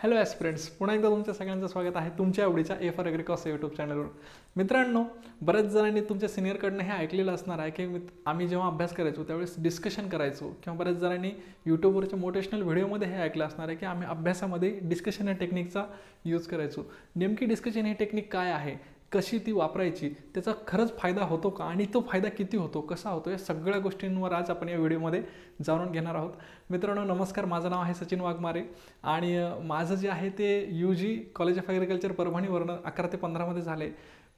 Hello aspirants, पुन्हा एकदा तुमच्या सगळ्यांचं स्वागत आहे तुमच्या आवडीच्या ए फॉर ॲग्रिकॉस यूट्यूब चॅनलवर. मित्रांनो, बऱ्याच जणांनी तुमच्या सिनियरकडनं हे ऐकलेलं असणार आहे की आम्ही जेव्हा अभ्यास करायचो त्यावेळेस डिस्कशन करायचो, किंवा बऱ्याच जणांनी यूट्यूबवरच्या मोटिवेशनल व्हिडिओमध्ये हे ऐकलं असणार आहे की आम्ही अभ्यासामध्ये डिस्कशन या टेक्निकचा यूज करायचो. नेमकी डिस्कशन ही टेक्निक काय आहे, कशी ती वापरायची, त्याचा खरंच फायदा होतो का, आणि तो फायदा किती होतो, कसा होतो, या सगळ्या गोष्टींवर आज आपण या व्हिडिओमध्ये जाणून घेणार आहोत. मित्रांनो नमस्कार, माझं नाव आहे सचिन वाघमारे आणि माझं जे आहे ते UG कॉलेज ऑफ ॲग्रिकल्चर परभणीवरनं 11 ते 15 झाले,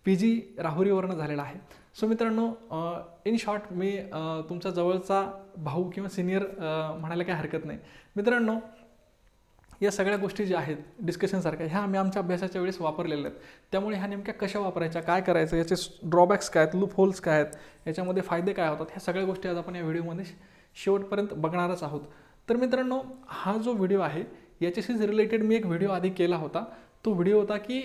PG राहुरीवरनं झालेलं आहे. सो मित्रांनो, इन शॉर्ट मी तुमच्या जवळचा भाऊ किंवा सिनियर म्हणायला काही हरकत नाही. मित्रांनो, या सगळ्या गोष्टी ज्या आहेत डिस्कशनसारख्या, ह्या आम्ही आमच्या अभ्यासाच्या वेळेस वापरलेल्या आहेत. त्यामुळे ह्या नेमक्या कशा वापरायच्या, काय करायचं, याचे ड्रॉबॅक्स काय आहेत, लूप होल्स काय आहेत, याच्यामध्ये फायदे काय होतात, ह्या सगळ्या गोष्टी आज आपण या व्हिडिओमध्ये शेवटपर्यंत बघणारच आहोत. तर मित्रांनो, हा जो व्हिडिओ आहे याच्याशीच रिलेटेड मी एक व्हिडिओ आधी केला होता. तो व्हिडिओ होता की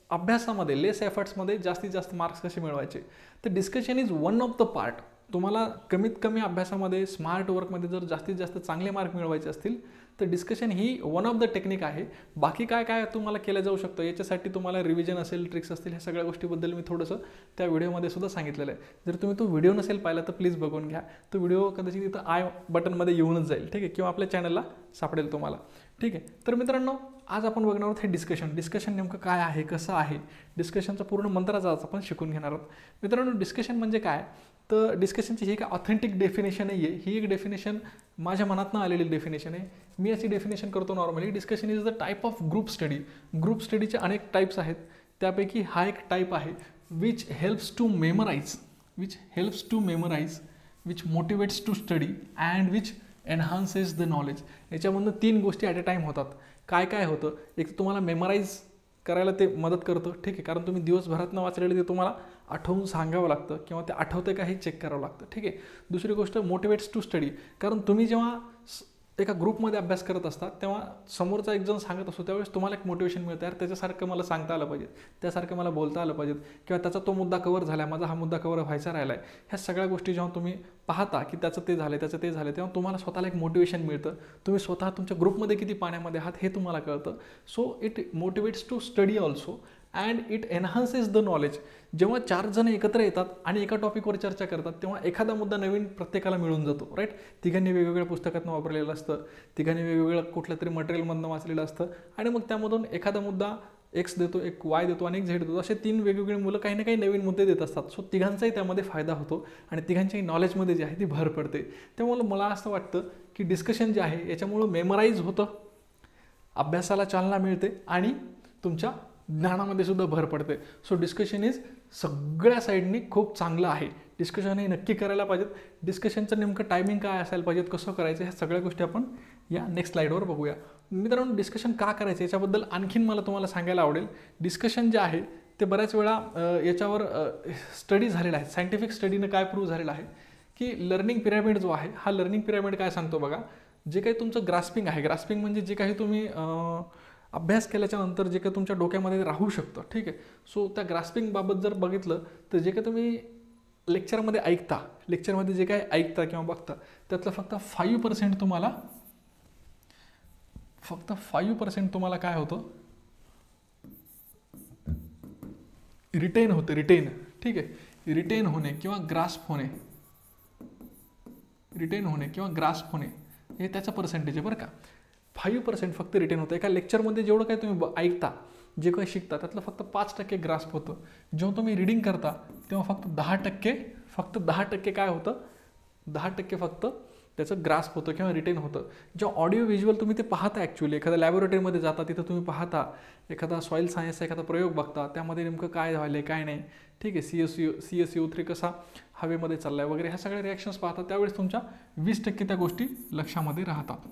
अभ्यासामध्ये लेस एफर्ट्समध्ये जास्तीत जास्त मार्क्स कसे मिळवायचे. तर discussion is one of the part. तुम्हाला कमीत कमी अभ्यासामध्ये स्मार्ट वर्कमध्ये जर जास्तीत जास्त चांगले मार्क मिळवायचे असतील तर discussion he one of the technique आहे. बाकी काय काय तुम्हाला केलं जाऊ शकतं, याच्यासाठी तुम्हाला रिव्हिजन असेल, ट्रिक्स असतील, ह्या सगळ्या गोष्टीबद्दल मी थोडंसं त्या व्हिडिओमध्ये सुद्धा सांगितलेलं आहे. जर तुम्ही तो व्हिडिओ नसेल पाहिला तर प्लीज बघून घ्या. तो व्हिडिओ कदाचित इथं आय बटनमध्ये येऊनच जाईल, ठीक आहे, किंवा आपल्या चॅनलला सापडेल तुम्हाला, ठीक आहे. तर मित्रांनो, आज आपण बघणार आहोत हे डिस्कशन नेमकं काय आहे, कसं आहे, डिस्कशनचा पूर्ण मंत्राचा आज आपण शिकून घेणार आहोत. मित्रांनो, डिस्कशन म्हणजे काय, तर डिस्कशनची ही काय ऑथेंटिक डेफिनेशन नाही आहे, ही एक डेफिनेशन माझ्या मनातनं आलेली डेफिनेशन आहे. मी याची डेफिनेशन करतो normally. Discussion is the type of group study. Group स्टडीचे अनेक टाईप्स आहेत, त्यापैकी हा एक टाईप आहे which helps to memorise, which motivates to study and which enhances the knowledge. याच्यामधून 3 गोष्टी ॲट अ टाईम होतात. काय काय होतं, एक तर तुम्हाला मेमराईज करायला ते मदत करतं, ठीक आहे, कारण तुम्ही दिवसभरातनं वाचलेलं ते तुम्हाला आठवून सांगावं लागतं, किंवा ते आठवतं का हे चेक करावं लागतं, ठीक आहे. दुसरी गोष्ट मोटिवेट्स टू स्टडी, कारण तुम्ही जेव्हा एका ग्रुपमध्ये अभ्यास करत असतात तेव्हा समोरचा एक जण सांगत असतो त्यावेळेस तुम्हाला एक मोटिवेशन मिळतं, यार त्याच्यासारखं मला सांगता आलं पाहिजे, त्यासारखं मला बोलता आलं पाहिजे, किंवा त्याचा तो मुद्दा कव्हर झाला, माझा हा मुद्दा कव्हर व्हायचा राहिला आहे. ह्या सगळ्या गोष्टी जेव्हा तुम्ही पाहता की त्याचं ते झालं, तेव्हा तुम्हाला स्वतःला एक मोटिवेशन मिळतं. तुम्ही स्वतः तुमच्या ग्रुपमध्ये किती पाण्यामध्ये आहात हे तुम्हाला कळतं. So it motivates to study also and it enhances the knowledge. जेव्हा 4 जण एकत्र येतात आणि एका टॉपिकवर चर्चा करतात तेव्हा एखादा मुद्दा नवीन प्रत्येकाला मिळून जातो, राईट. तिघांनी वेगवेगळ्या पुस्तकातून वापरलेलं असतं, तिघांनी वेगवेगळं कुठल्या तरी मटेरियलमधनं वाचलेलं असतं, आणि मग त्यामधून एखादा मुद्दा X देतो, एक Y देतो आणि एक Z देतो. असे 3 वेगवेगळे मुलं काही ना काही नवीन मुद्दे देत असतात. सो तिघांचाही त्यामध्ये फायदा होतो आणि तिघांच्याही नॉलेजमध्ये जी आहे ती भर पडते. त्यामुळे मला असं वाटतं की डिस्कशन जे आहे याच्यामुळं मेमराईज होतं, अभ्यासाला चालना मिळते आणि तुमच्या ज्ञानामध्ये सुद्धा भर पडते. सो डिस्कशन इज सगळ्या साईडनी खूप चांगलं आहे. डिस्कशन हे नक्की करायला पाहिजेत. डिस्कशनचं नेमकं टायमिंग काय असायला पाहिजेत, कसं करायचं, ह्या सगळ्या गोष्टी आपण या नेक्स्ट स्लाईडवर बघूया. मित्रांनो, डिस्कशन का करायचं याच्याबद्दल आणखीन मला तुम्हाला सांगायला आवडेल. डिस्कशन जे आहे ते बऱ्याच वेळा याच्यावर स्टडी झालेला आहे. सायंटिफिक स्टडीनं काय प्रूव्ह झालेलं आहे की लर्निंग पिरॅमिड जो आहे, हा लर्निंग पिरॅमिड काय सांगतो बघा, जे काही तुमचं ग्रास्पिंग आहे, ग्रास्पिंग म्हणजे जे काही तुम्ही अभ्यास केल्याच्या नंतर जे काही तुमच्या डोक्यामध्ये राहू शकतं, ठीक आहे. सो त्या ग्रास्पिंगबाबत जर बघितलं तर जे काही तुम्ही लेक्चरमध्ये जे काही ऐकता किंवा बघता त्यातलं फक्त 5% तुम्हाला काय होतं, रिटेन होतं, ठीक आहे. रिटेन होणे किंवा ग्रास्प होणे हे त्याचं पर्सेंटेज आहे बरं का. 5% फक्त रिटेन होतं. एका लेक्चरमध्ये जेवढं काही तुम्ही ऐकता, जे काही शिकता त्यातलं फक्त 5% ग्रास्प होतं. जेव्हा तुम्ही रीडिंग करता तेव्हा फक्त 10% काय होतं, 10% फक्त त्याचं ग्रास्प होतं किंवा रिटेन होतं. जेव्हा ऑडिओ व्हिज्युअल तुम्ही ते पाहता, ॲक्च्युअली एखाद्या लॅबोरेटरीमध्ये जाता, तिथं तुम्ही पाहता एखादा सॉईल सायन्सचा एखादा प्रयोग बघता, त्यामध्ये नेमकं काय झालं आहे काय नाही, ठीक आहे, CSO3 कसा हवेमध्ये चालला आहे वगैरे, ह्या सगळ्या रिॲक्शन्स पाहता, त्यावेळेस तुमच्या 20% त्या गोष्टी लक्षामध्ये राहतात.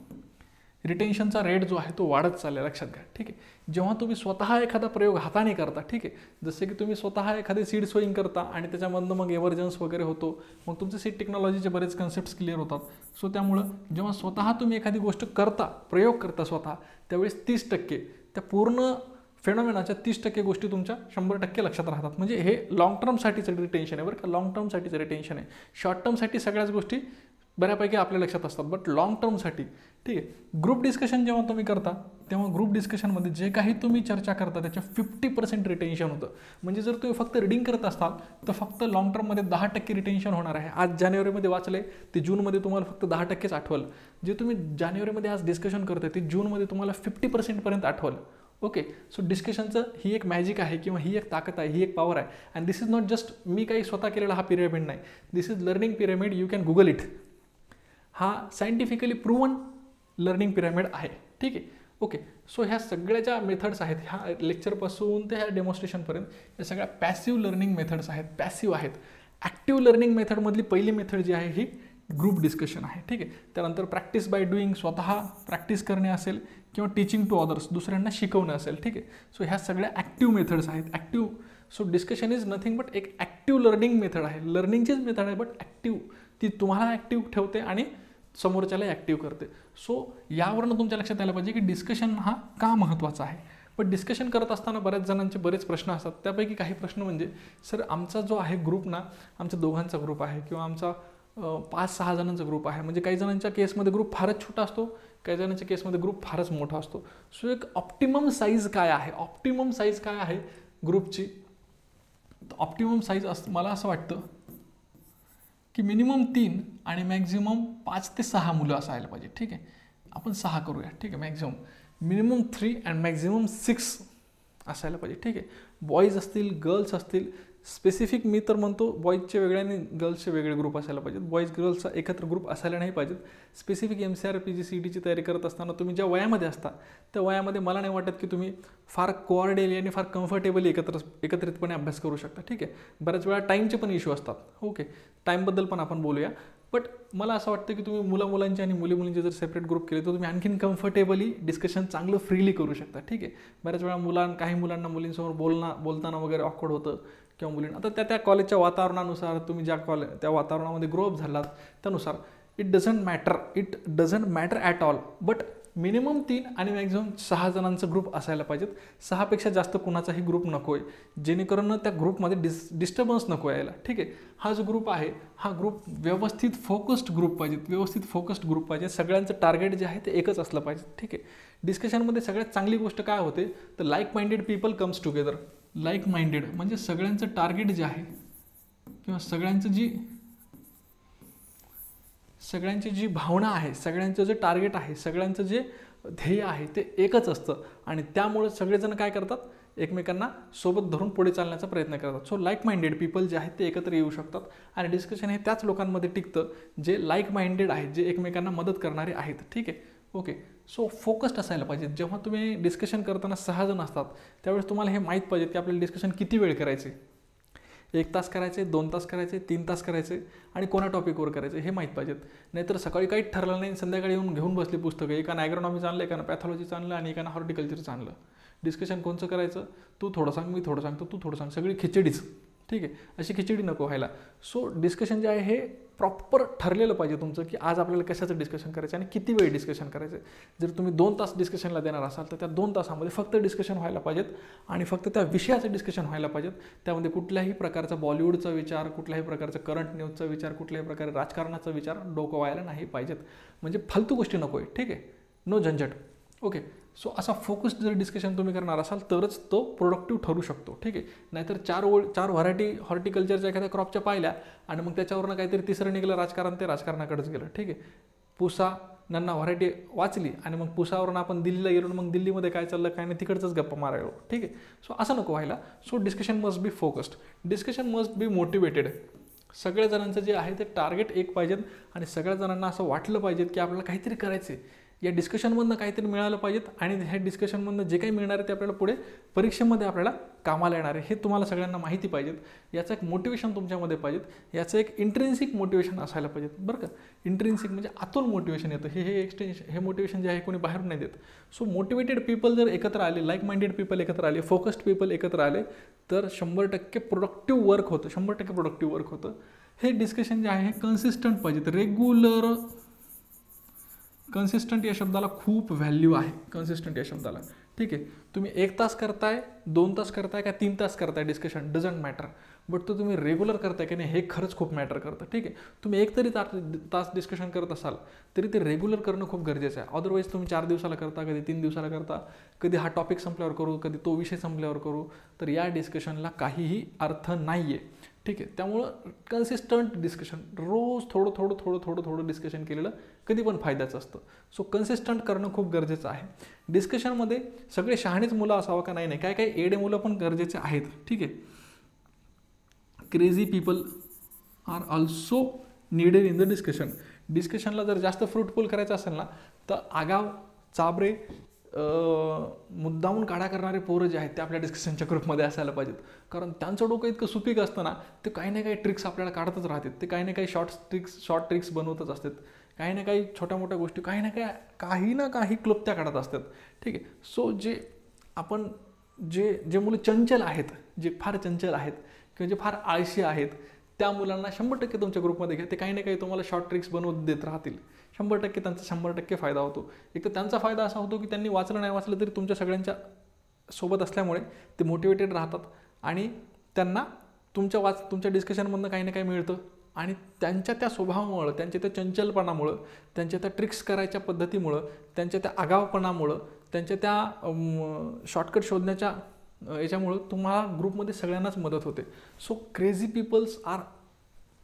रिटेन्शनचा रेट जो आहे तो वाढत चालला, लक्षात घ्या, ठीक आहे. जेव्हा तुम्ही स्वतः एखादा प्रयोग हाताने करता, ठीक आहे, जसे की तुम्ही स्वतः एखादी सीड सोईंग करता आणि त्याच्यामधनं मग एव्हर्जन्स वगैरे होतो, मग तुमचे सीड टेक्नॉलॉजीचे बरेच कन्सेप्ट्स क्लिअर होतात. सो त्यामुळं जेव्हा स्वतः तुम्ही एखादी गोष्ट करता, प्रयोग करता स्वतः, त्यावेळेस 30% त्या पूर्ण फेनॉमेनाच्या 30% गोष्टी तुमच्या 100% लक्षात राहतात. म्हणजे हे लॉंग टर्मसाठीचं रिटेन्शन आहे बरं का, लॉंग टर्मसाठीचं रिटेन्शन आहे. शॉर्ट टर्मसाठी सगळ्याच गोष्टी बऱ्यापैकी आपल्या लक्षात असतात. बट लॉंग टर्मसाठी ठीक आहे, ग्रुप डिस्कशन जेव्हा तुम्ही करता तेव्हा ग्रुप डिस्कशनमध्ये जे काही तुम्ही चर्चा करता त्याच्या 50% रिटेन्शन होतं. म्हणजे जर तुम्ही फक्त रीडिंग करत असाल तर फक्त लॉंग टर्ममध्ये 10% रिटेन्शन होणार आहे. आज जानेवारीमध्ये वाचले ते जूनमध्ये तुम्हाला फक्त 10%च आठवलं. जे तुम्ही जानेवारीमध्ये आज डिस्कशन करताय ते जूनमध्ये तुम्हाला 50% आठवलं. ओके, सो डिस्कशनचं ही एक मॅजिक आहे किंवा ही एक ताकद आहे, ही एक पॉवर आहे. And this is not just मी काही स्वतः केलेला हा पिरॅमिड नाही, this is learning pyramid. You can Google it. हा सायंटिफिकली प्रूव्हन लर्निंग पिरॅमिड आहे. ठीक आहे. ओके, सो ह्या सगळ्या ज्या मेथड्स आहेत ह्या लेक्चरपासून ते ह्या डेमॉन्स्ट्रेशनपर्यंत या सगळ्या पॅसिव्ह लर्निंग मेथड्स आहेत, पॅसिव्ह आहेत. ॲक्टिव्ह लर्निंग मेथडमधली पहिली मेथड जी आहे ही ग्रुप डिस्कशन आहे. ठीक आहे. त्यानंतर प्रॅक्टिस बाय डुईंग, स्वतः प्रॅक्टिस करणे असेल किंवा टीचिंग टू अदर्स, दुसऱ्यांना शिकवणं असेल. ठीक आहे. सो ह्या सगळ्या ॲक्टिव्ह मेथड्स आहेत. Active, so discussion is nothing but एक ॲक्टिव्ह लर्निंग मेथड आहे. लर्निंगचीच मेथड आहे बट ॲक्टिव्ह. ती तुम्हाला ॲक्टिव्ह ठेवते आणि समोरच्याला ॲक्टिव्ह करते. सो यावरनं तुमच्या लक्षात आलं पाहिजे की डिस्कशन हा का महत्त्वाचा आहे. पण डिस्कशन करत असताना बऱ्याच जणांचे बरेच प्रश्न असतात. त्यापैकी काही प्रश्न म्हणजे सर आमचा जो आहे ग्रुप ना, आमच्या दोघांचा ग्रुप आहे किंवा आमचा 5-6 जणांचा ग्रुप आहे. म्हणजे काही जणांच्या केसमध्ये ग्रुप फारच छोटा असतो, काही जणांच्या केसमध्ये ग्रुप फारच मोठा असतो. सो एक ऑप्टिमम साईज काय आहे, ऑप्टिमम साईज काय आहे ग्रुपची. ऑप्टिमम साईज मला असं वाटतं की मिनिमम 3 आणि मॅक्झिमम 5 ते 6 मुलं असायला पाहिजे. ठीक आहे, आपण 6 करूया. ठीक आहे, मॅक्झिमम मिनिमम 3 अँड मॅक्झिमम 6 असायला पाहिजे. ठीक आहे. बॉईज असतील, गर्ल्स असतील. स्पेसिफिक मी तर म्हणतो बॉईजचे वेगळे आणि गर्ल्सचे वेगळे ग्रुप असायला पाहिजेत. बॉईज गर्ल्सचा एकत्र ग्रुप असायला नाही पाहिजेत. स्पेसिफिक MCR PG CETची तयारी करत असताना तुम्ही ज्या वयामध्ये असता त्या वयामध्ये मला नाही वाटत की तुम्ही फार कोऑर्डिनेटली आणि फार कम्फर्टेबली एकत्रितपणे अभ्यास करू शकता. ठीक आहे. बऱ्याच वेळा टाईमचे पण इश्यू असतात. ओके, टाईमबद्दल पण आपण बोलूया. बट मला असं वाटतं की तुम्ही मुलांचे आणि मुलींचे जर सेपरेट ग्रुप केले तर तुम्ही आणखीन कम्फर्टेबली डिस्कशन चांगलं फ्रीली करू शकता. ठीक आहे. बऱ्याच वेळा काही मुलांना मुलींसमोर बोलताना वगैरे ऑकवर्ड होतं किंवा मुलींना, आता त्या कॉलेजच्या वातावरणानुसार तुम्ही ज्या त्या वातावरणामध्ये ग्रोअप झालात त्यानुसार it doesn't matter at all. But minimum 3 आणि मॅक्झिमम 6 जणांचा ग्रुप असायला पाहिजेत. 6पेक्षा जास्त कुणाचाही ग्रुप नको आहे, जेणेकरून त्या ग्रुपमध्ये डिस्टर्बन्स नको यायला. ठीक आहे. हा जो ग्रुप आहे हा ग्रुप व्यवस्थित फोकस्ड ग्रुप पाहिजे. सगळ्यांचं टार्गेट जे आहे ते एकच असलं पाहिजे. ठीक आहे. डिस्कशनमध्ये सगळ्यात चांगली गोष्ट काय होते तर like minded people comes together. Like minded म्हणजे सगळ्यांचं टार्गेट जे आहे किंवा सगळ्यांची जी भावना आहे, सगळ्यांचं जे टार्गेट आहे, सगळ्यांचं जे ध्येय आहे ते एकच असतं आणि त्यामुळे सगळेजण काय करतात, एकमेकांना सोबत धरून पुढे चालण्याचा प्रयत्न करतात. सो लाईक माइंडेड पीपल जे आहेत ते एकत्र येऊ शकतात आणि डिस्कशन हे त्याच लोकांमध्ये टिकतं जे लाईक माइंडेड आहेत, जे एकमेकांना मदत करणारे आहेत. ठीक आहे. ओके, सो फोकस्ड असायला पाहिजे. जेव्हा तुम्ही डिस्कशन करताना 6 जण असतात त्यावेळेस तुम्हाला हे माहीत पाहिजे की आपल्याला डिस्कशन किती वेळ करायचे, 1 तास करायचे, 2 तास करायचे, 3 तास करायचे आणि कोणा टॉपिकवर करायचे हे माहीत पाहिजेत. नाहीतर सकाळी काहीच ठरलं नाही, संध्याकाळी येऊन घेऊन बसले पुस्तकं, एकानं ॲग्रोनॉमीचं आणलं, एकानं पॅथॉलॉजीचं आणलं आणि एकानं हॉर्टिकल्चरचं आणलं. डिस्कशन कोणचं करायचं, तू थोडं सांग, मी थोडं सांगतो, तू थोडं सांग, सगळी खिचडीच. ठीक आहे. अशी खिचडी नको व्हायला. सो डिस्कशन जे आहे हे प्रॉपर ठरलेलं पाहिजे तुमचं की आज आपल्याला कशाचं डिस्कशन करायचं आणि किती वेळ डिस्कशन करायचं. जर तुम्ही 2 तास डिस्कशनला देणार असाल तर त्या 2 तासामध्ये फक्त डिस्कशन व्हायला पाहिजेत आणि फक्त त्या विषयाचं डिस्कशन व्हायला पाहिजेत. त्यामध्ये कुठल्याही प्रकारचा बॉलिवूडचा विचार, कुठल्याही प्रकारचा करंट न्यूजचा विचार, कुठल्याही प्रकारे राजकारणाचा विचार डोकं व्हायला नाही पाहिजेत. म्हणजे फालतू गोष्टी नको आहे. ठीक आहे. नो झंझट. ओके, सो असा फोकस्ड जर डिस्कशन तुम्ही करणार असाल तरच तो प्रोडक्टिव्ह ठरू शकतो. ठीक आहे. नाहीतर 4 व्हरायटी हॉर्टिकल्चरच्या एखाद्या क्रॉपच्या पाहिल्या आणि मग त्याच्यावरनं काहीतरी तिसरं निघालं राजकारण, ते राजकारणाकडेच गेलं. ठीक आहे. पुसा नन्ना व्हरायटी वाचली आणि मग पुसावरून आपण दिल्लीला गेलो, मग दिल्लीमध्ये काय चाललं काय नाही तिकडचंच गप्पा मारायला. ठीक आहे. सो असं नको व्हायला. So discussion must be focused, discussion must be motivated. सगळ्या जणांचं जे आहे ते टार्गेट एक पाहिजेत आणि सगळ्या जणांना असं वाटलं पाहिजेत की आपल्याला काहीतरी करायचं आहे, या डिस्कशनमधनं काहीतरी मिळालं पाहिजेत आणि ह्या डिस्कशनमधनं जे काही मिळणार आहे ते आपल्याला पुढे परीक्षेमध्ये आपल्याला कामाला येणार आहे हे तुम्हाला सगळ्यांना माहिती पाहिजेत. याचं एक मोटिवेशन तुमच्यामध्ये पाहिजेत, याचं एक इंट्रिन्सिक मोटिवेशन असायला पाहिजेत. बरं का, इंट्रिन्सिक म्हणजे आतून मोटिवेशन येतं. हे मोटिवेशन जे आहे कोणी बाहेरून नाही देत. सो मोटिवेटेड पीपल जर एकत्र आले, लाईक माइंडेड पीपल एकत्र आले, फोकस्ड पीपल एकत्र आले तर 100% प्रोडक्टिव्ह वर्क होतं. 100% प्रोडक्टिव्ह वर्क होतं. हे डिस्कशन जे आहे हे कन्सिस्टंट पाहिजेत, रेग्युलर. कन्सिस्टंट या शब्दाला खूप व्हॅल्यू आहे, कन्सिस्टंट या शब्दाला. ठीक आहे. तुम्ही 1 तास करताय, 2 तास करताय का 3 तास करताय डिस्कशन, डझंट मॅटर. बट तो तुम्ही रेग्युलर करताय की नाही हे खरंच खूप मॅटर करतं. ठीक आहे, तुम्ही एक तरी तास डिस्कशन करत असाल तरी ते रेग्युलर करणं खूप गरजेचं आहे. अदरवाईज तुम्ही 4 दिवसाला करता, कधी 3 दिवसाला करता, कधी हा टॉपिक संपल्यावर करू, कधी तो विषय संपल्यावर करू, तर या डिस्कशनला काहीही अर्थ नाही आहे. ठीक आहे, त्यामुळं कन्सिस्टंट डिस्कशन, रोज थोडं थोडं थोडं थोडं थोडं डिस्कशन केलेलं कधी पण फायद्याचं असतं. सो कन्सिस्टंट करणं खूप गरजेचं आहे. डिस्कशनमध्ये सगळे शहाणीच मुलं असावं का नाही, काय काय एडे मुलं पण गरजेचे आहेत. ठीक आहे, crazy people are also needed in the discussion. डिस्कशनला जर जास्त फ्रुटफुल करायचं असेल ना, तर आगाव, चाबरे, मुद्दामून काढा करणारे पोरं जे आहेत ते आपल्या डिस्कशनच्या ग्रुपमध्ये असायला पाहिजेत. कारण त्यांचं डोकं इतकं सुपीक असतं ना, ते काही ना काही ट्रिक्स आपल्याला काढतच राहतात. ते काही ना काही शॉर्ट ट्रिक्स बनवतच असतात. काही ना काही छोट्या मोठ्या गोष्टी, काही ना काही क्लुप्त्या काढत असतात. ठीक आहे, सो जे मुलं चंचल आहेत, जे फार चंचल आहेत किंवा जे फार आळशी आहेत, त्या मुलांना 100% तुमच्या ग्रुपमध्ये घ्या. ते काही ना काही तुम्हाला शॉर्ट ट्रिक्स बनवून देत राहतील. 100% त्यांचा 100% फायदा होतो. एक तर त्यांचा फायदा असा होतो की त्यांनी वाचलं नाही वाचलं तरी तुमच्या सगळ्यांच्या सोबत असल्यामुळे ते मोटिवेटेड राहतात आणि त्यांना तुमच्या डिस्कशनमधनं काही ना काही मिळतं. आणि त्यांच्या त्या स्वभावामुळं, त्यांच्या त्या चंचलपणामुळं, त्यांच्या त्या ट्रिक्स करायच्या पद्धतीमुळं, त्यांच्या त्या आगावपणामुळं, त्यांच्या त्या शॉर्टकट शोधण्याच्या याच्यामुळं तुम्हाला ग्रुपमध्ये सगळ्यांनाच मदत होते. So crazy peoples are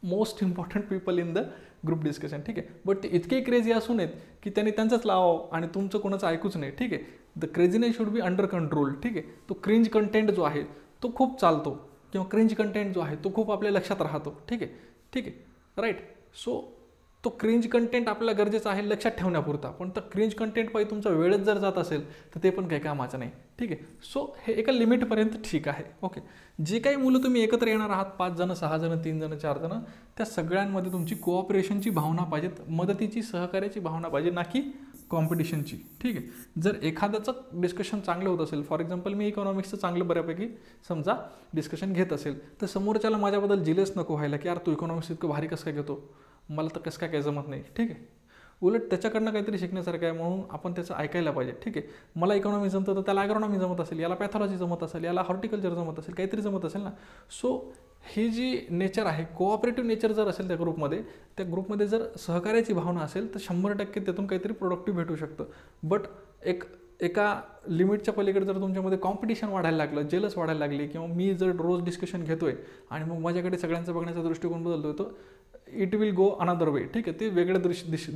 most important people in the group discussion. ठीक आहे, बट ते इतके क्रेझी असू नयेत की त्यांनी त्यांचंच लावावं आणि तुमचं कोणाचं ऐकूच नाही. ठीक आहे, the craziness should be under control. ठीक आहे, तो क्रिंज कंटेंट जो आहे तो खूप चालतो किंवा क्रिंज कंटेंट जो आहे तो खूप आपल्या लक्षात राहतो. ठीक आहे, राईट. सो तो क्रिंज कंटेंट आपल्याला गरजेचं आहे लक्षात ठेवण्यापुरता, पण तर क्रिंज कंटेंट पाहिजे तुमचा वेळच जर जात असेल तर ते पण काही कामाचं नाही. ठीक आहे, सो हे एका लिमिटपर्यंत ठीक आहे. ओके, जे काही मुलं तुम्ही एकत्र येणार आहात, 5 जण, 6 जण, 3 जण, 4 जण, त्या सगळ्यांमध्ये तुमची कोऑपरेशनची भावना पाहिजेत, मदतीची, सहकार्याची भावना पाहिजे, ना की कॉम्पिटिशनची. ठीक आहे, जर एखाद्याचं डिस्कशन चांगलं होत असेल, फॉर एक्झाम्पल मी इकॉनॉमिक्सचं चांगलं बऱ्यापैकी समजा डिस्कशन घेत असेल, तर समोरच्याला माझ्याबद्दल जिलेस नको व्हायला की यार तू इकॉनॉमिक्स इतकं भारी कसं काय घेतो, मला तर कसं काय जमत नाही. ठीक आहे, उलट त्याच्याकडनं काहीतरी शिकण्यासारखं आहे म्हणून आपण त्याचं ऐकायला पाहिजे. ठीक आहे, मला इकॉनॉमी जमतं तर त्याला ॲग्रॉनॉमी जमत असेल, याला पॅथॉलॉजी जमत असेल, याला हॉर्टिकल्चर जमत असेल, काहीतरी जमत असेल ना. सो ही जी नेचर आहे, कोऑपरेटिव्ह नेचर जर असेल त्या ग्रुपमध्ये जर सहकार्याची भावना असेल तर 100% त्यातून काहीतरी प्रोडक्टिव्ह भेटू शकतं. बट एका लिमिटच्या पलीकडे जर तुमच्यामध्ये कॉम्पिटिशन वाढायला लागलं, जेलस वाढायला लागली, किंवा मी जर रोज डिस्कशन घेतोय आणि मग माझ्याकडे सगळ्यांचा बघण्याचा दृष्टिकोन बदलतोय, तो it will go another way. ठीक आहे, ते वेगळ्या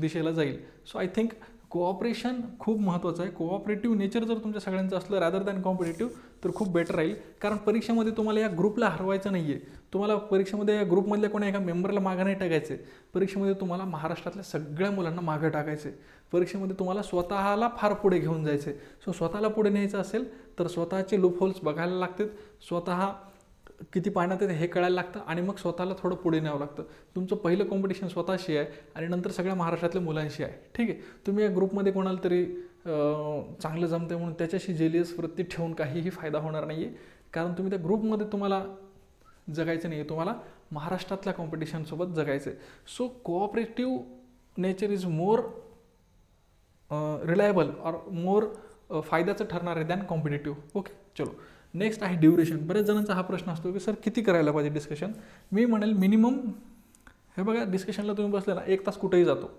दिशेला जाईल. सो आय थिंक कोऑपरेशन खूप महत्त्वाचं आहे. कोऑपरेटिव्ह नेचर जर तुमच्या सगळ्यांचं असलं रॅदर दॅन कॉम्पिटेटिव्ह तर खूप बेटर राहील. कारण परीक्षेमध्ये तुम्हाला या ग्रुपला हरवायचं नाही आहे, तुम्हाला परीक्षेमध्ये या ग्रुपमधल्या कोणा एका मेंबरला मागं नाही टाकायचे. परीक्षेमध्ये तुम्हाला महाराष्ट्रातल्या सगळ्या मुलांना मागं टाकायचे. परीक्षेमध्ये तुम्हाला स्वतःला फार पुढे घेऊन जायचे. सो स्वतःला पुढे न्यायचं असेल तर स्वतःचे लूप होल्स बघायला लागतात, स्वतः किती पाण्यात आहे हे कळायला लागतं आणि मग स्वतःला थोडं पुढे न्यावं लागतं. तुमचं पहिलं कॉम्पिटिशन स्वतःशी आहे आणि नंतर सगळ्या महाराष्ट्रातल्या मुलांशी आहे. ठीक आहे, तुम्ही या ग्रुपमध्ये कोणाला तरी चांगलं जमते म्हणून त्याच्याशी जेलियस वृत्ती ठेवून काहीही फायदा होणार नाही आहे. कारण तुम्ही त्या ग्रुपमध्ये तुम्हाला जगायचं नाही आहे, तुम्हाला महाराष्ट्रातल्या कॉम्पिटिशनसोबत जगायचं आहे. So cooperative nature is more reliable और मोर फायद्याचं ठरणार आहे दॅन कॉम्पिटेटिव्ह. ओके, चलो नेक्स्ट आहे ड्युरेशन. बऱ्याच जणांचा हा प्रश्न असतो की सर किती करायला पाहिजे डिस्कशन. मी म्हणेल मिनिमम, हे बघा डिस्कशनला तुम्ही बसले ना 1 तास कुठेही जातो,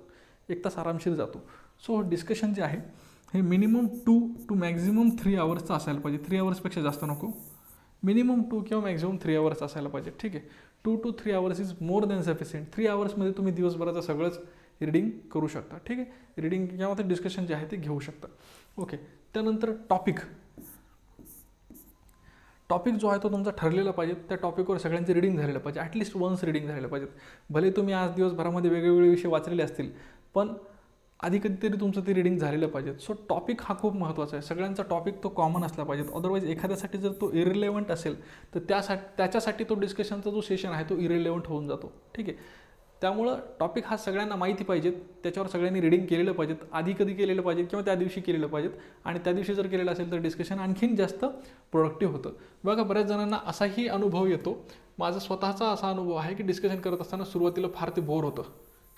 1 तास आरामशीर जातो. सो डिस्कशन जे आहे हे मिनिमम 2 to मॅक्झिमम 3 आवर्सचं असायला पाहिजे. 3 आवर्सपेक्षा जास्त नको, मिनिमम 2 किंवा मॅक्झिमम 3 आवर्स असायला पाहिजे. ठीक आहे, 2 to 3 hours is more than sufficient. 3 आवर्समध्ये तुम्ही दिवसभराचं सगळंच रीडिंग करू शकता. ठीक आहे, रीडिंग किंवा ते डिस्कशन जे आहे ते घेऊ शकता. ओके, त्यानंतर टॉपिक जो आहे तो तुमचा ठरलेला पाहिजे. त्या टॉपिकवर सगळ्यांचे रीडिंग झालेलं पाहिजे, ॲटलिस्ट वन्स रीडिंग झालेलं पाहिजेत. भले तुम्ही आज दिवसभरामध्ये वेगवेगळे विषय वाचलेले असतील, पण आधी कधीतरी तुमचं ते रीडिंग झालेलं पाहिजे. सो टॉपिक हा खूप महत्त्वाचा आहे. सगळ्यांचा टॉपिक तो कॉमन असला पाहिजे. अदरवाईज एखाद्यासाठी जर तो इरिलेव्हंट असेल तर त्याच्यासाठी तो डिस्कशनचा जो सेशन आहे तो इरिलेव्हंट होऊन जातो. ठीक आहे, त्यामुळं टॉपिक हा सगळ्यांना माहिती पाहिजेत, त्याच्यावर सगळ्यांनी रीडिंग केलेलं पाहिजेत, आधी कधी केलेलं पाहिजे किंवा त्या दिवशी केलेलं पाहिजेत. आणि त्या दिवशी जर केलेलं असेल तर डिस्कशन आणखीन जास्त प्रोडक्टिव्ह होतं. बघा बऱ्याच जणांना असाही अनुभव येतो, माझा स्वतःचा असा अनुभव आहे की डिस्कशन करत असताना सुरुवातीला फार ते बोर होतं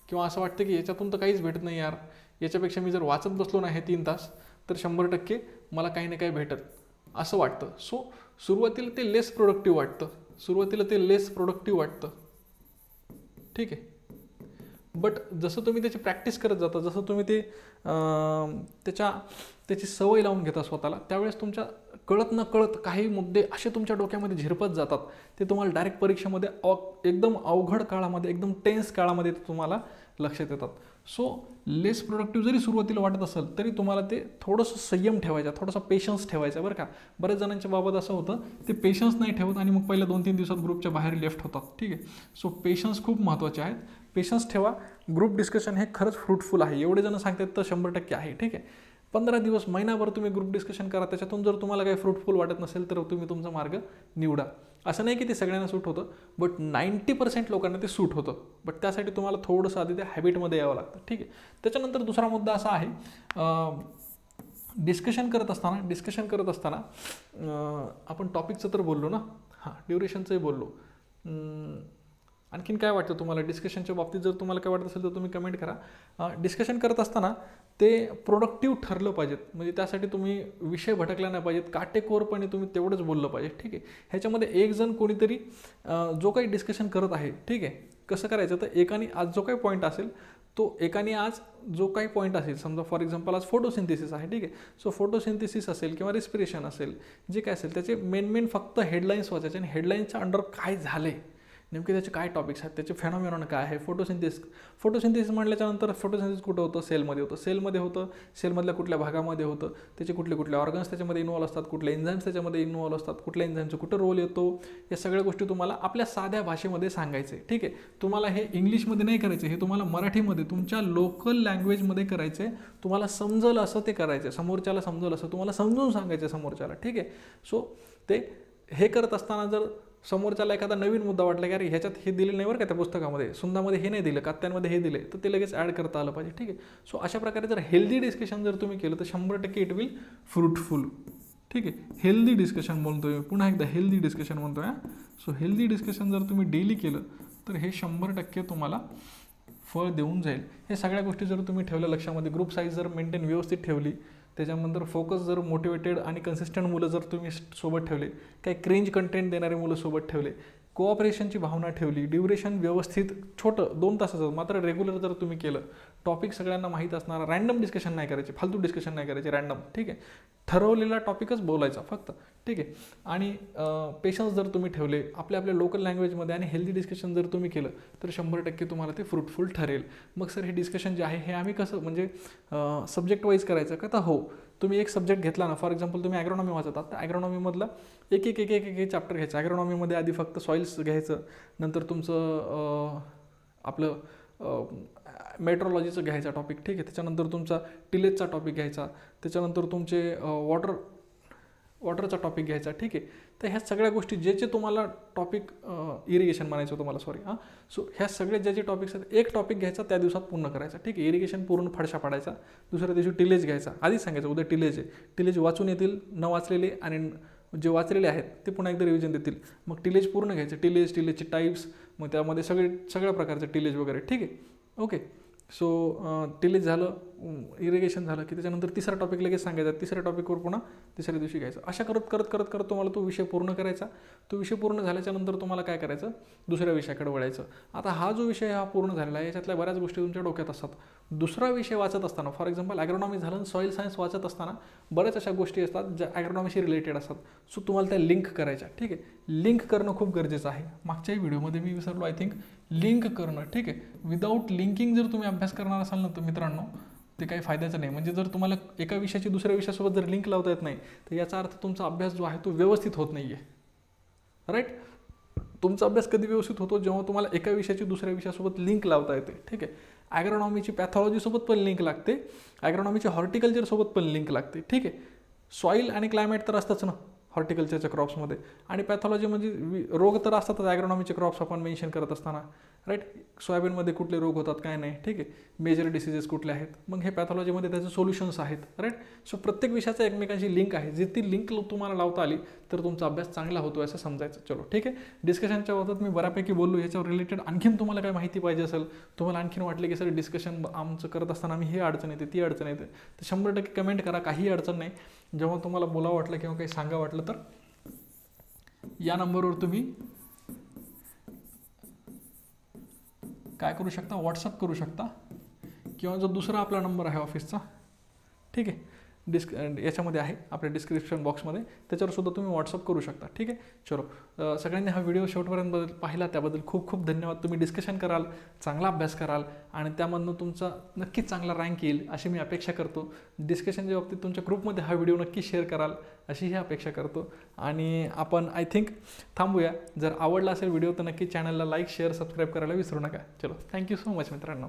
किंवा असं वाटतं की याच्यातून तर काहीच भेटत नाही यार, याच्यापेक्षा मी जर वाचत बसलो नाही 3 तास तर 100% मला काही ना काही भेटत असं वाटतं. सो सुरुवातीला ते लेस प्रोडक्टिव्ह वाटतं. सुरुवातीला ते लेस प्रोडक्टिव्ह वाटतं, ठीक आहे. बट जसं तुम्ही त्याची प्रॅक्टिस करत जाता, जसं तुम्ही ते त्याची सवय लावून घेता स्वतःला, त्यावेळेस तुमच्या कळत न कळत काही मुद्दे असे तुमच्या डोक्यामध्ये झिरपत जातात, ते तुम्हाला डायरेक्ट परीक्षेमध्ये एकदम अवघड काळामध्ये, एकदम टेन्स काळामध्ये ते तुम्हाला लक्षात येतात. सो लेस प्रोडक्टिव्ह जरी सुरुवातीला वाटत असेल तरी तुम्हाला ते थोडंसं संयम ठेवायचा, थोडासा पेशन्स ठेवायचा बरं का. बऱ्याच जणांच्या बाबत असं होतं, ते पेशन्स नाही ठेवत आणि मग पहिल्या 2-3 दिवसात ग्रुपच्या बाहेर लेफ्ट होतात, ठीक आहे. सो पेशन्स खूप महत्त्वाचे आहेत, पेशन्स ठेवा. ग्रुप डिस्कशन हे खरंच फ्रुटफुल आहे, एवढे जण सांगतात तर 100% आहे, ठीक आहे. 15 दिवस, महिनाभर तुम्ही ग्रुप डिस्कशन करा, त्याच्यातून जर तुम्हाला काही फ्रुटफुल वाटत नसेल तर तुम्ही तुमचा मार्ग निवडा. असं नाही की ते सगळ्यांना सूट होतं, बट 90% लोकांना ते सूट होतं. बट त्यासाठी तुम्हाला थोडंसं आधी त्या हॅबिटमध्ये यावं लागतं, ठीक आहे. त्याच्यानंतर दुसरा मुद्दा असा आहे, डिस्कशन करत असताना आपण टॉपिकचं तर बोललो ना, हां, ड्युरेशनचंही बोललो. आणखीन काय वाटतं तुम्हाला डिस्कशनच्या बाबतीत? जर तुम्हाला काय वाटत असेल तर तुम्ही कमेंट करा. डिस्कशन करत असताना ते प्रोडक्टिव्ह ठरलं पाहिजेत, म्हणजे त्यासाठी तुम्ही विषय भटकला नाही पाहिजेत, काटेकोरपणे तुम्ही तेवढंच बोललं पाहिजे, ठीक आहे. ह्याच्यामध्ये एक जण कोणीतरी जो काही डिस्कशन करत आहे, ठीक आहे, कसं करायचं तर एकाने आज जो काही पॉईंट असेल समजा फॉर एक्झाम्पल आज फोटोसिंथेसिस आहे, ठीक आहे. सो फोटोसिंथेसिस असेल किंवा रेस्पिरेशन असेल, जे काय असेल त्याचे मेन फक्त हेडलाईन्स वाचायचे आणि हेडलाईन्सच्या अंडर काय झाले, नेमके त्याचे काय टॉपिक्स आहेत, त्याचे फेनॉमेनॉन काय आहे. फोटोसिंथेसिस म्हटल्याच्यानंतर फोटोसिंथेसिस कुठं होतं? सेलमध्ये होतं. सेलमधल्या कुठल्या भागामध्ये होतं, त्याचे कुठले ऑर्गन्स त्याच्यामध्ये इन्व्हॉल्व असतात, कुठले एन्झाईम्स त्याच्यामध्ये इन्व्हॉल्व असतात, कुठल्या एन्झाईमचा कुठं रोल येतो, या सगळ्या गोष्टी तुम्हाला आपल्या साध्या भाषेमध्ये सांगायचे, ठीक आहे. तुम्हाला हे इंग्लिशमध्ये नाही करायचे, हे तुम्हाला मराठीमध्ये तुमच्या लोकल लँग्वेजमध्ये करायचे. तुम्हाला समजलं असं ते करायचं, समोरच्याला समजलं असं तुम्हाला समजून सांगायचं समोरच्याला, ठीक आहे. सो ते हे करत असताना जर समोरच्याला एखादा नवीन मुद्दा वाटला की अरे ह्याच्यात हे दिलं नाही बरं का, त्या पुस्तकामध्ये सुंदामध्ये हे नाही दिलं, कात्यांमध्ये हे दिले, तर ते लगेच ॲड करता आलं पाहिजे, ठीक आहे. सो अशा प्रकारे जर हेल्दी डिस्कशन जर तुम्ही केलं तर 100% इट विल फ्रुटफुल, ठीक आहे. हेल्दी डिस्कशन बोलतोय, पुन्हा एकदा हेल्दी डिस्कशन म्हणतोय. सो हेल्दी डिस्कशन जर तुम्ही डेली केलं तर हे 100% तुम्हाला फळ देऊन जाईल. हे सगळ्या गोष्टी जर तुम्ही ठेवल्या लक्षामध्ये, ग्रुप साईज जर मेंटेन व्यवस्थित ठेवली, त्याच्यानंतर फोकस जर मोटिवेटेड आणि कन्सिस्टंट मुलं जर तुम्ही सोबत ठेवले, काही क्रेंज कंटेंट देणारे मुलं सोबत ठेवले, कोऑपरेशनची भावना ठेवली, ड्युरेशन व्यवस्थित छोटं 2 तासाचं मात्र रेग्युलर जर तुम्ही केलं, टॉपिक सगळ्यांना माहीत असणारा, रँडम डिस्कशन नाही करायचे, फालतू डिस्कशन नाही करायचे, रँडम, ठीक आहे. ठरवलेला टॉपिकच बोलायचा फक्त, ठीक आहे. आणि पेशन्स जर तुम्ही ठेवले आपल्या लोकल लँग्वेजमध्ये आणि हेल्दी डिस्कशन जर तुम्ही केलं तर 100% तुम्हाला ते फ्रुटफुल ठरेल. मग सर हे डिस्कशन जे आहे हे आम्ही कसं म्हणजे सब्जेक्ट वाईज करायचं का? तर हो, तुम्ही एक सब्जेक्ट घेतला ना, फॉर एक्झाम्पल तुम्ही ॲग्रोनॉमी वाचतात, तर ॲग्रोनॉमीमधलं एक चॅप्टर घ्यायचं. ॲग्रोनॉमीमध्ये आधी फक्त सॉईल्स घ्यायचं, नंतर तुमचं आपलं मेट्रोलॉजीचं घ्यायचा टॉपिक, ठीक आहे. त्याच्यानंतर तुमचा टिलेजचा टॉपिक घ्यायचा, त्याच्यानंतर तुमचे वॉटरचा टॉपिक घ्यायचा, ठीक आहे. तर ह्या सगळ्या गोष्टी जे तुम्हाला टॉपिक इरिगेशन म्हणायचं तुम्हाला, सॉरी हां. सो ह्या सगळे जे टॉपिक्स आहेत, एक टॉपिक घ्यायचा त्या दिवसात पूर्ण करायचा, ठीक आहे. इरिगेशन पूर्ण फडशा पाडायचा. दुसऱ्या दिवशी टिलेज घ्यायचा, आधीच सांगायचं उद्या टिलेज आहे. टिलेज वाचून येतील न वाचलेले आणि जे वाचलेले आहेत ते पुन्हा एकदा रिव्हिजन देतील. मग टिलेज पूर्ण घ्यायचं, टिलेजचे टाईप्स, मग त्यामध्ये सगळ्या प्रकारचे टिलेज वगैरे, ठीक आहे. ओके. सो टिलेज झालं, इरिगेशन झालं की त्याच्यानंतर तिसरा टॉपिक लगेच सांगायचा, तिसऱ्या टॉपिकवर पुन्हा तिसऱ्या दिवशी घ्यायचं. अशा करत तुम्हाला तो विषय पूर्ण करायचा. तो विषय पूर्ण झाल्याच्यानंतर तुम्हाला काय करायचं, दुसऱ्या विषयाकडे वळायचं. आता हा जो विषय हा पूर्ण झालेला आहे, याच्यातल्या बऱ्याच गोष्टी तुमच्या डोक्यात असतात. दुसरा विषय वाचत असताना, फॉर एक्झाम्पल ॲग्रोनॉमी झालं, सॉईल सायन्स वाचत असताना बऱ्याच अशा गोष्टी असतात ज्या ॲग्रोनॉमीशी रिलेटेड असतात. सो तुम्हाला त्या लिंक करायच्या, ठीक आहे. लिंक करणं खूप गरजेचं आहे. मागच्याही व्हिडिओमध्ये मी विसरलो आय थिंक, लिंक करणं, ठीक आहे. विदाऊट लिंकिंग जर तुम्ही अभ्यास करणार असाल ना तर मित्रांनो ते काही फायद्याचं नाही. म्हणजे जर तुम्हाला एका विषयाची दुसऱ्या विषयासोबत जर लिंक लावता येत नाही तर याचा अर्थ तुमचा अभ्यास जो आहे तो व्यवस्थित होत नाही आहे, राईट. तुमचा अभ्यास कधी व्यवस्थित होतो, जेव्हा तुम्हाला एका विषयाची दुसऱ्या विषयासोबत लिंक लावता येते, ठीक आहे. ॲग्रोनॉमीची पॅथॉलॉजीसोबत पण लिंक लागते, ॲग्रोनॉमीची हॉर्टिकल्चरसोबत पण लिंक लागते, ठीक आहे. सॉईल आणि क्लायमेट तर असतंच ना हॉर्टिकल्चरच्या क्रॉप्समध्ये, आणि पॅथॉलॉजी म्हणजे रोग तर असतातच ॲग्रोनॉमीचे क्रॉप्स आपण मेन्शन करत असताना, राईट. सोयाबीनमध्ये कुठले रोग होतात काय नाही, ठीक आहे. मेजर डिसीजेस कुठले आहेत, मग हे पॅथॉलॉजीमध्ये त्याचे सोल्युशन्स आहेत, राईट. सो प्रत्येक विषयाचा एकमेकांची लिंक आहे, जी ती लिंक तुम्हाला लावता आली तर तुमचा अभ्यास चांगला होतो असं समजायचं. चलो ठीक आहे. डिस्कशनच्या बाबतीत मी बऱ्यापैकी बोललो. याच्यावर रिलेटेड आणखीन तुम्हाला काय माहिती पाहिजे असेल, तुम्हाला आणखीन वाटले की सर डिस्कशन आमचं करत असताना आम्ही हे अडचण येते ती अडचण येते, तर 100% कमेंट करा, काही अडचण नाही. जेव्हा तुम्हाला बोलावं वाटलं किंवा काही सांगा वाटलं तर या नंबरवर तुम्ही काय करू शकता, व्हॉट्सअप करू शकता किंवा जो दुसरा आपला नंबर आहे ऑफिसचा, ठीक आहे, याच्यामध्ये आहे आपल्या डिस्क्रिप्शन बॉक्समध्ये, त्याच्यावरसुद्धा तुम्ही व्हॉट्सअप करू शकता, ठीक आहे. चलो, सगळ्यांनी हा व्हिडिओ शेवटपर्यंत पाहिला त्याबद्दल खूप खूप धन्यवाद. तुम्ही डिस्कशन कराल, चांगला अभ्यास कराल आणि त्यामधनं तुमचा नक्कीच चांगला रँक येईल अशी मी अपेक्षा करतो. डिस्कशनच्या बाबतीत तुमच्या ग्रुपमध्ये हा व्हिडिओ नक्की शेअर कराल अशी ही अपेक्षा करतो. आणि आपण आय थिंक थांबूया. जर आवडला असेल व्हिडिओ तर नक्की चॅनलला लाईक शेअर सबस्क्राईब करायला विसरू नका. चलो, थँक्यू सो मच मित्रांनो.